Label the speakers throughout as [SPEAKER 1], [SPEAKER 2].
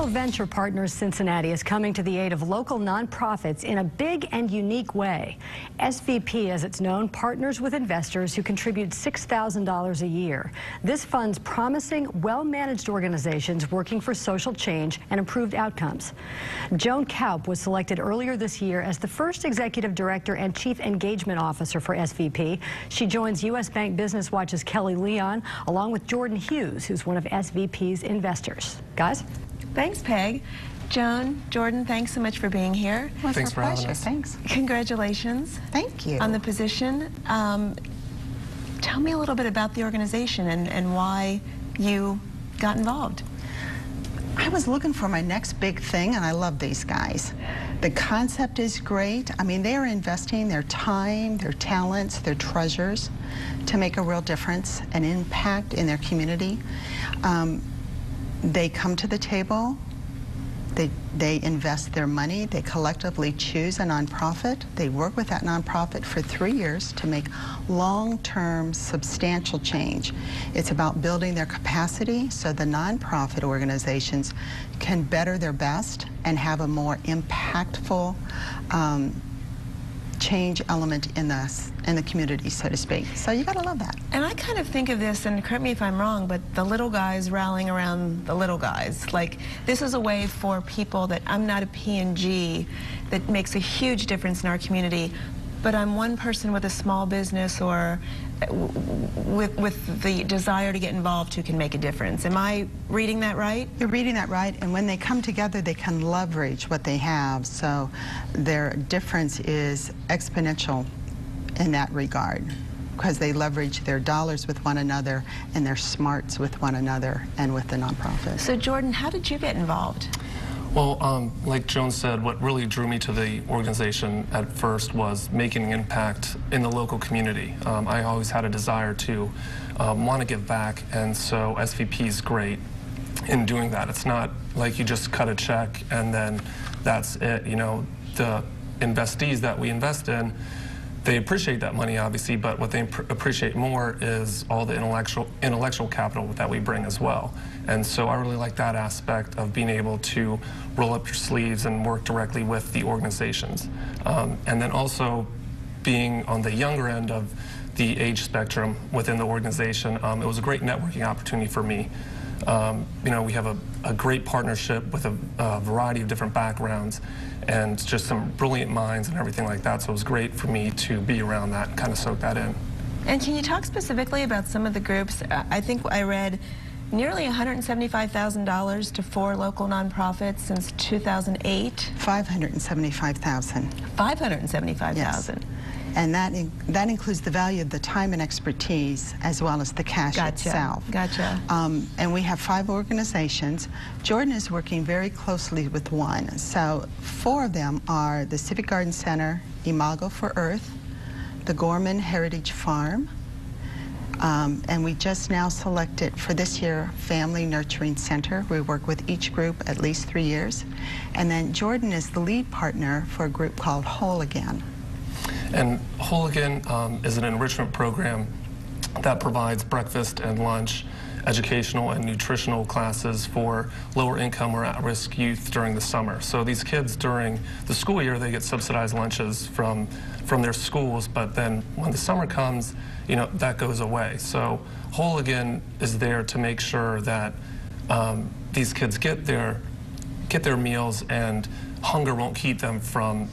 [SPEAKER 1] Capital Venture Partners Cincinnati is coming to the aid of local nonprofits in a big and unique way. SVP, as it's known, partners with investors who contribute $6,000 a year. This funds promising, well-managed organizations working for social change and improved outcomes. Joan Kaup was selected earlier this year as the first executive director and chief engagement officer for SVP. She joins U.S. Bank Business Watch's Kelly Leon, along with Jordan Hughes, who's one of SVP's investors. Guys?
[SPEAKER 2] Thanks, Peg. Joan, Jordan, thanks so much for being here.
[SPEAKER 3] Well,
[SPEAKER 4] Thanks for having us.
[SPEAKER 3] Thanks.
[SPEAKER 2] Congratulations.
[SPEAKER 3] Thank you.
[SPEAKER 2] On the position. Tell me a little bit about the organization and why you got involved.
[SPEAKER 3] I was looking for my next big thing, and I love these guys. The concept is great. I mean, they are investing their time, their talents, their treasures to make a real difference and impact in their community. They come to the table, they invest their money, they collectively choose a nonprofit, they work with that nonprofit for 3 years to make long-term substantial change. It's about building their capacity so the nonprofit organizations can better their best and have a more impactful change element in the community, so to speak. So you gotta love that.
[SPEAKER 2] And I kind of think of this, and correct me if I'm wrong, but the little guys rallying around the little guys. Like, this is a way for people that I'm not a P&G that makes a huge difference in our community, but I'm one person with a small business or with the desire to get involved who can make a difference. Am I reading that right?
[SPEAKER 3] You're reading that right, and when they come together, they can leverage what they have, so their difference is exponential in that regard, because they leverage their dollars with one another and their smarts with one another and with the nonprofit.
[SPEAKER 2] So Jordan, how did you get involved?
[SPEAKER 4] Well, like Joan said, what really drew me to the organization at first was making an impact in the local community. I always had a desire to want to give back, and so SVP is great in doing that. It's not like you just cut a check and then that's it. You know, the investees that we invest in, they appreciate that money, obviously, but what they appreciate more is all the intellectual capital that we bring as well. And so I really like that aspect of being able to roll up your sleeves and work directly with the organizations. And then also being on the younger end of the age spectrum within the organization, it was a great networking opportunity for me. You know, we have a great partnership with a variety of different backgrounds and just some brilliant minds and everything like that. So it was great for me to be around that and kind of soak that in.
[SPEAKER 2] And can you talk specifically about some of the groups? I think I read nearly $175,000 to 4 local nonprofits since 2008.
[SPEAKER 3] $575,000.
[SPEAKER 2] $575,000.
[SPEAKER 3] Yes. And that includes the value of the time and expertise as well as the cash itself.
[SPEAKER 2] Gotcha.
[SPEAKER 3] And we have 5 organizations. Jordan is working very closely with one. So 4 of them are the Civic Garden Center, Imago for Earth, the Gorman Heritage Farm, and we just now selected for this year Family Nurturing Center. We work with each group at least 3 years. And then Jordan is the lead partner for a group called Whole Again.
[SPEAKER 4] And Whole Again is an enrichment program that provides breakfast and lunch, educational and nutritional classes for lower income or at-risk youth during the summer. So these kids during the school year, they get subsidized lunches from their schools, but then when the summer comes, you know, that goes away. So Whole Again is there to make sure that these kids get their meals and hunger won't keep them from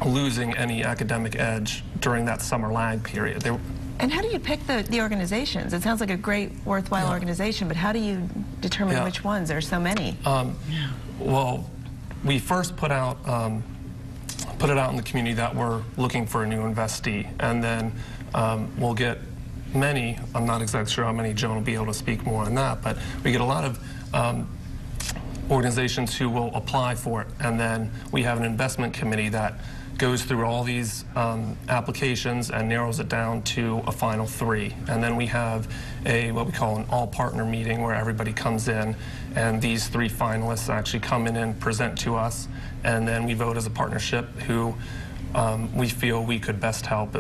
[SPEAKER 4] losing any academic edge during that summer lag period.
[SPEAKER 2] And how do you pick the organizations? It sounds like a great, worthwhile organization, but how do you determine which ones? There are so many.
[SPEAKER 4] Well, we first put it out in the community that we're looking for a new investee, and then we'll get many. I'm not exactly sure how many. Joan will be able to speak more on that, but we get a lot of organizations who will apply for it, and then we have an investment committee that goes through all these applications and narrows it down to a final 3. And then we have what we call an all-partner meeting where everybody comes in, and these 3 finalists actually come in and present to us, and then we vote as a partnership who we feel we could best help.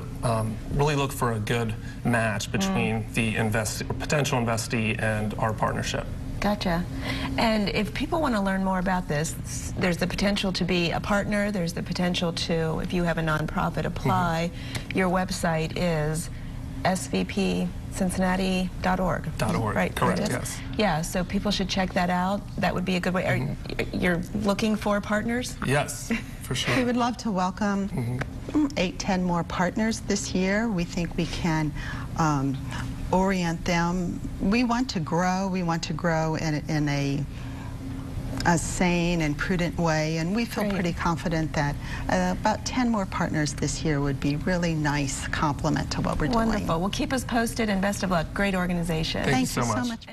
[SPEAKER 4] Really look for a good match between the potential investee and our partnership.
[SPEAKER 2] Gotcha. And if people want to learn more about this, there's the potential to be a partner, there's the potential to, if you have a nonprofit, apply. Your website is svpcincinnati.org.
[SPEAKER 4] .org, correct, yes.
[SPEAKER 2] Yeah, so people should check that out. That would be a good way. You're looking for partners?
[SPEAKER 4] Yes, for sure.
[SPEAKER 3] We would love to welcome 8-10 more partners this year. We think we can orient them. We want to grow in a sane and prudent way, and we feel pretty confident that about 10 more partners this year would be really nice complement to what we're doing.
[SPEAKER 2] Wonderful. Well, keep us posted, and best of luck. Great organization.
[SPEAKER 4] Thank you so much.